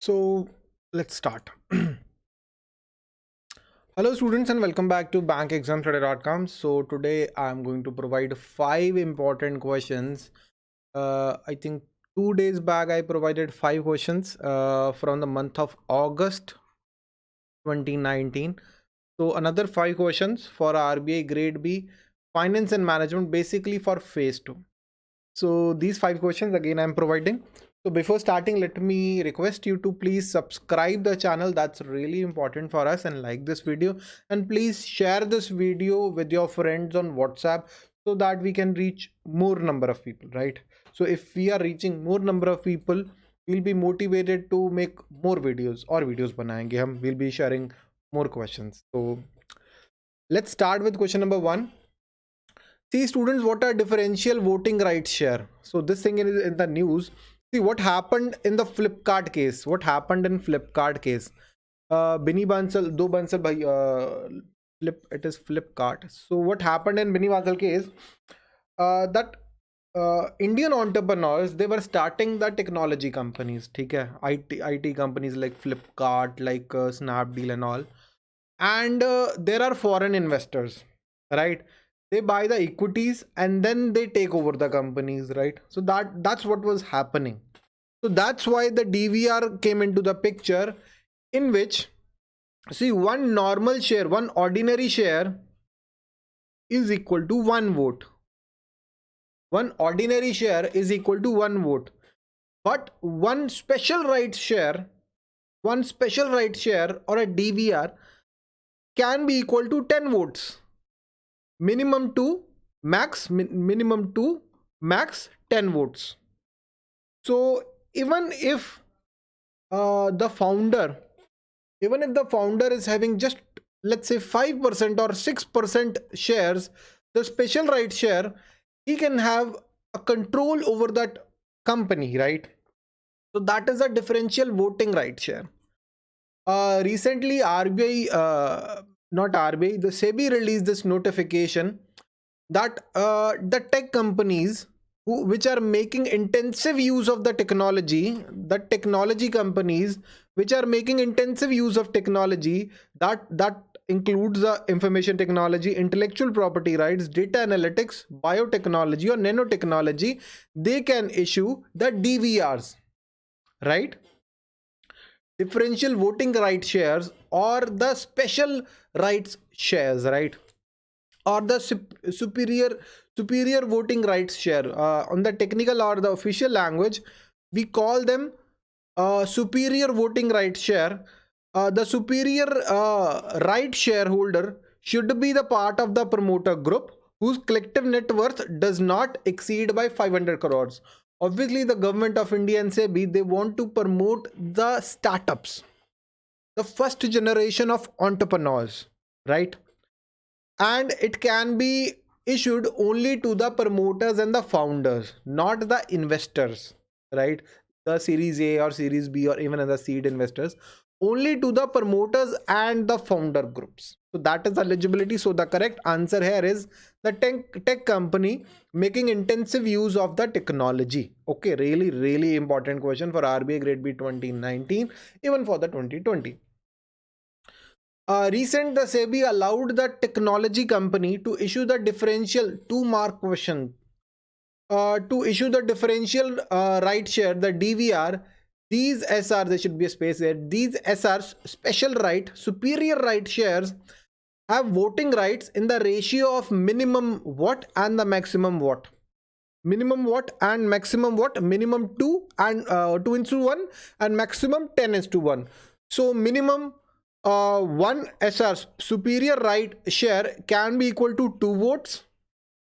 So let's start. Hello students and welcome back to BankExamsToday.com. So today I'm going to provide 5 important questions. I think 2 days back I provided 5 questions from the month of August 2019. So another 5 questions for RBI Grade B, Finance and Management, basically for phase 2. So these 5 questions again I'm providing. So before starting, let me request you to please subscribe the channel. That's really important for us, and like this video, and please share this video with your friends on WhatsApp so that we can reach more number of people, right? So if we are reaching more number of people, we'll be motivated to make more videos or videos बनाएंगे हम. We'll be sharing more questions. So let's start with question number 1. See students, what are differential voting rights share? So this thing is in the news. See what happened in the Flipkart case. What happened in Flipkart case? Bini Bansal, do Bansal bhai, it is Flipkart. So what happened in Bini Bansal case? That Indian entrepreneurs, they were starting the technology companies. ठीक है, IT companies like Flipkart, like Snapdeal and all. And there are foreign investors, right? They buy the equities and then they take over the companies, right? So that's what was happening. So that's why the DVR came into the picture, in which, see, one normal share, one ordinary share is equal to one vote. One ordinary share is equal to one vote. But one special rights share or a DVR can be equal to 10 votes. Minimum to max 10 votes. So even if the founder is having just, let's say, 5% or 6% shares, the special right share, he can have a control over that company, right? So that is a differential voting right share. Recently RBI, not RBI, the SEBI released this notification that the tech companies which are making intensive use of the technology companies which are making intensive use of technology, that includes the information technology, intellectual property rights, data analytics, biotechnology or nanotechnology, they can issue the DVRs, right? Differential voting right shares or the special rights shares, right? Or the superior voting rights share, on the technical or the official language we call them superior voting rights share. The superior right shareholder should be the part of the promoter group whose collective net worth does not exceed by 500 crores. Obviously the government of India and SEBI, they want to promote the startups, the first generation of entrepreneurs, right? And it can be issued only to the promoters and the founders, not the investors, right? The series A or series B or even the seed investors, only to the promoters and the founder groups. So that is eligibility. So the correct answer here is the tech company making intensive use of the technology. Okay, really important question for RBI Grade B 2019, even for the 2020. Recent, the SEBI allowed the technology company to issue the differential 2-mark question. To issue the differential right share, the DVR, these SR, there should be a space there, these SRs, special right, superior right shares, have voting rights in the ratio of minimum what and the maximum what. Minimum what and maximum what? Minimum 2 and 2:1 and maximum 10:1. So minimum 1 SR superior right share can be equal to 2 votes,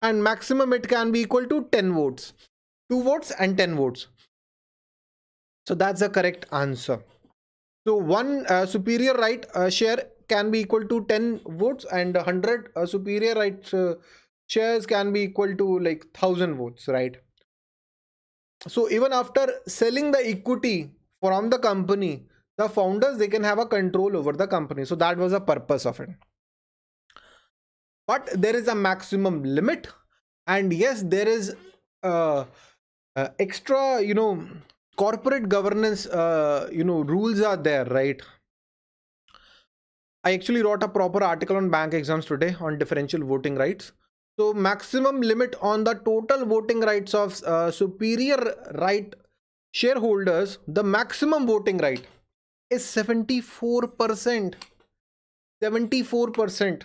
and maximum it can be equal to 10 votes. 2 votes and 10 votes. So that's the correct answer. So one superior right share can be equal to 10 votes, and 100 superior right shares can be equal to like 1000 votes, right? So even after selling the equity from the company, the founders, they can have a control over the company. So that was the purpose of it. But there is a maximum limit, and yes, there is extra, corporate governance, rules are there, right? I actually wrote a proper article on bank exams today on differential voting rights. So maximum limit on the total voting rights of superior right shareholders, the maximum voting right is 74%. 74%.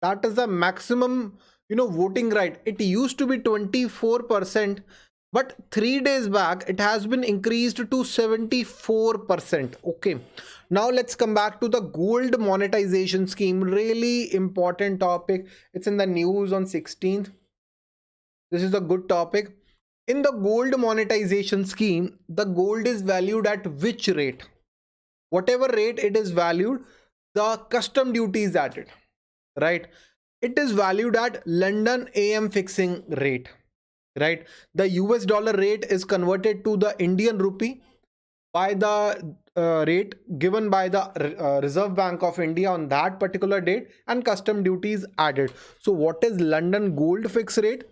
That is the maximum, voting right. It used to be 24%, but 3 days back it has been increased to 74%. Okay, now let's come back to the gold monetization scheme. Really important topic. It's in the news on 16th. This is a good topic. In the gold monetization scheme, the gold is valued at which rate? Whatever rate it is valued, the custom duty is added, right? It is valued at London AM fixing rate, right? The US dollar rate is converted to the Indian rupee by the rate given by the Reserve Bank of India on that particular date, and custom duties added. So what is London gold fix rate?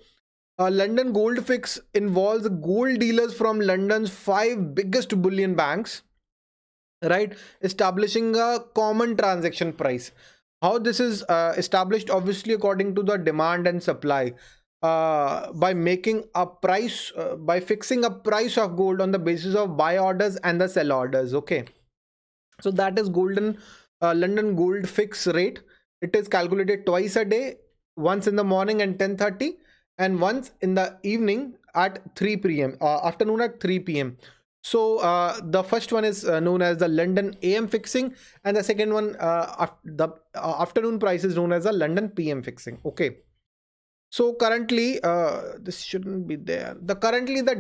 London gold fix involves gold dealers from London's 5 biggest bullion banks, right, establishing a common transaction price. How this is established? Obviously according to the demand and supply, by making a price, by fixing a price of gold on the basis of buy orders and the sell orders. Okay, so that is London gold fix rate. It is calculated twice a day, once in the morning at 10:30 and once in the evening at 3 p.m, afternoon at 3 p.m. So the first one is known as the London AM fixing, and the second one, the afternoon price, is known as the London PM fixing. Okay, so currently this shouldn't be there. The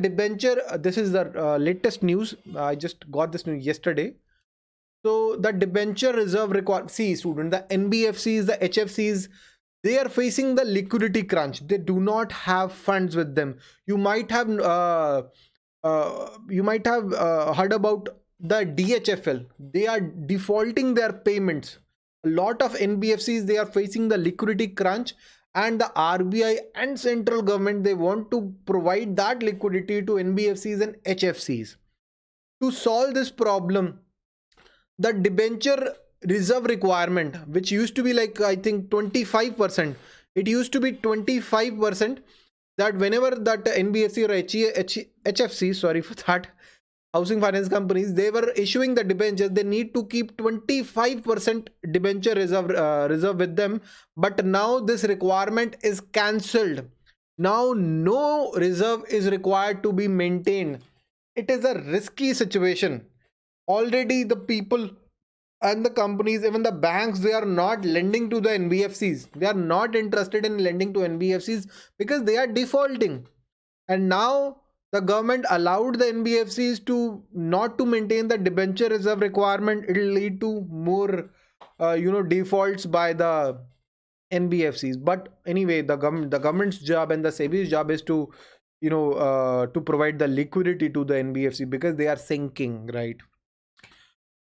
debenture, this is the latest news. I just got this news yesterday. So the debenture reserve require, see student, the NBFCs, the HFCs, they are facing the liquidity crunch. They do not have funds with them. You might have heard about the DHFL. They are defaulting their payments. A lot of NBFCs, they are facing the liquidity crunch, and the RBI and central government, they want to provide that liquidity to NBFCs and HFCs. To solve this problem, the debenture reserve requirement, which used to be like, I think, 25%, it used to be 25%, that whenever that NBFC or HFC, sorry for that, housing finance companies, they were issuing the debentures, they need to keep 25% debenture reserve with them. But now this requirement is cancelled. Now no reserve is required to be maintained. It is a risky situation. Already the people and the companies, even the banks, they are not lending to the NBFCs. They are not interested in lending to NBFCs because they are defaulting. And now the government allowed the NBFCs to not to maintain the debenture reserve requirement. It will lead to more defaults by the NBFCs. But anyway, the government's job and the SEBI's job is to to provide the liquidity to the NBFC because they are sinking, right?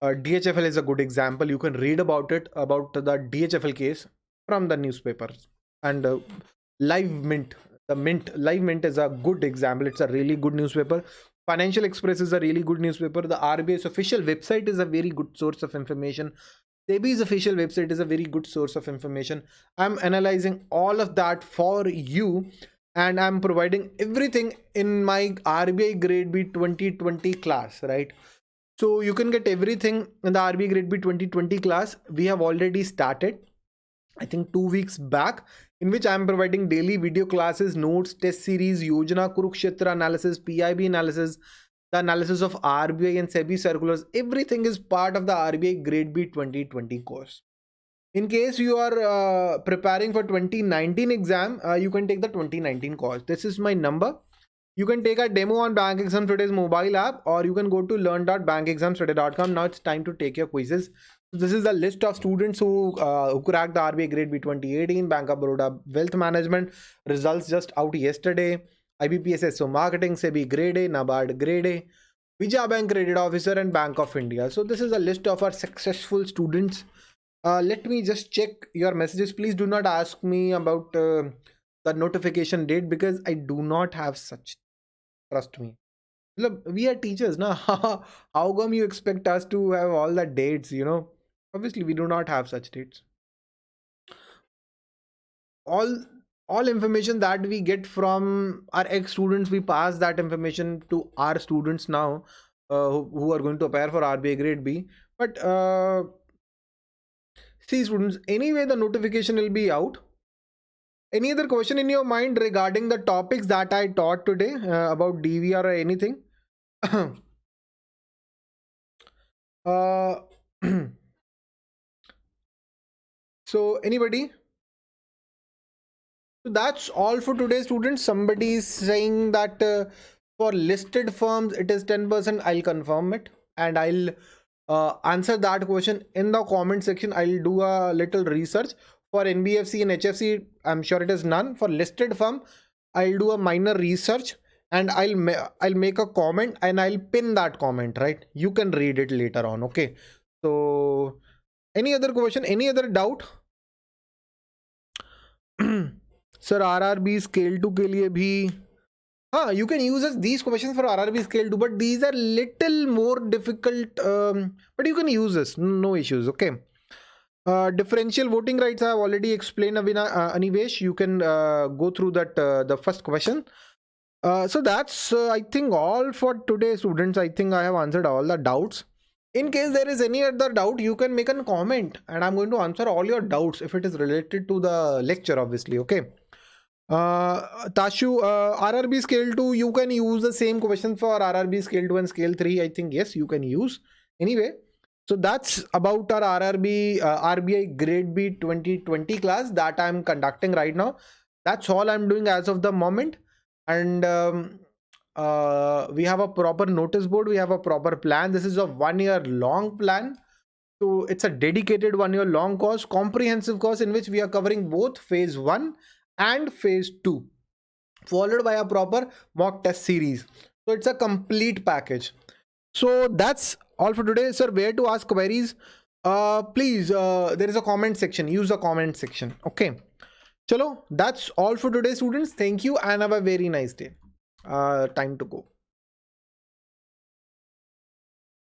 DHFL is a good example. You can read about it, about the DHFL case, from the newspapers. And Live Mint, Live Mint is a good example. It's a really good newspaper. Financial Express is a really good newspaper. The RBI's official website is a very good source of information. SEBI's official website is a very good source of information. I'm analyzing all of that for you, and I'm providing everything in my RBI Grade B 2020 class, right? So you can get everything in the RBI Grade B 2020 class. We have already started, I think 2 weeks back, in which I am providing daily video classes, notes, test series, Yojana, Kurukshetra analysis, PIB analysis, the analysis of RBI and SEBI circulars. Everything is part of the RBI Grade B 2020 course. In case you are preparing for 2019 exam, you can take the 2019 course. This is my number. You can take a demo on Bank Exam Today's mobile app, or you can go to learn.bankexamstoday.com. Now it's time to take your quizzes. This is the list of students who cracked the RBI Grade B 2018, Bank of Baroda Wealth Management. Results just out yesterday. IBPS SO Marketing, SEBI Grade A, NABARD Grade A, Vijaya Bank Credit Officer, and Bank of India. So this is a list of our successful students. Let me just check your messages. Please do not ask me about the notification date because I do not have such. Trust me. Look, we are teachers now. How come you expect us to have all the dates, Obviously, we do not have such dates. All all information that we get from our ex students, we pass that information to our students now, who are going to appear for RBI Grade B. But see, students, anyway, the notification will be out. Any other question in your mind regarding the topics that I taught today about DVR or anything? uh, so anybody? So that's all for today, students. Somebody is saying that for listed firms it is 10%. I'll confirm it and I'll answer that question in the comment section. I'll do a little research. For NBFC and HFC, I'm sure it is none. For listed firm, I'll do a minor research and I'll make a comment and I'll pin that comment, right? You can read it later on. Okay. So any other question, any other doubt? Sir, RRB scale 2 के लिए भी you can use these questions for RRB scale 2, but these are little more difficult, but you can use this, no issues. Okay. Differential voting rights I have already explained, Anivesh. You can go through that, the first question. So that's I think all for today, students. I think I have answered all the doubts. In case there is any other doubt, you can make a comment and I'm going to answer all your doubts if it is related to the lecture, obviously. Okay. Tashu, RRB scale 2, you can use the same question for RRB scale 2 and scale 3. I think yes, you can use. Anyway, so that's about our RBI Grade B 2020 class that I'm conducting right now. That's all I'm doing as of the moment. And we have a proper notice board. We have a proper plan. This is a 1 year long plan. So it's a dedicated 1 year long course, comprehensive course in which we are covering both phase 1 and phase 2, followed by a proper mock test series. So it's a complete package. So that's all for today. Sir, where to ask queries? Please, there is a comment section. Use the comment section. Okay. Chalo, that's all for today, students. Thank you and have a very nice day. Time to go.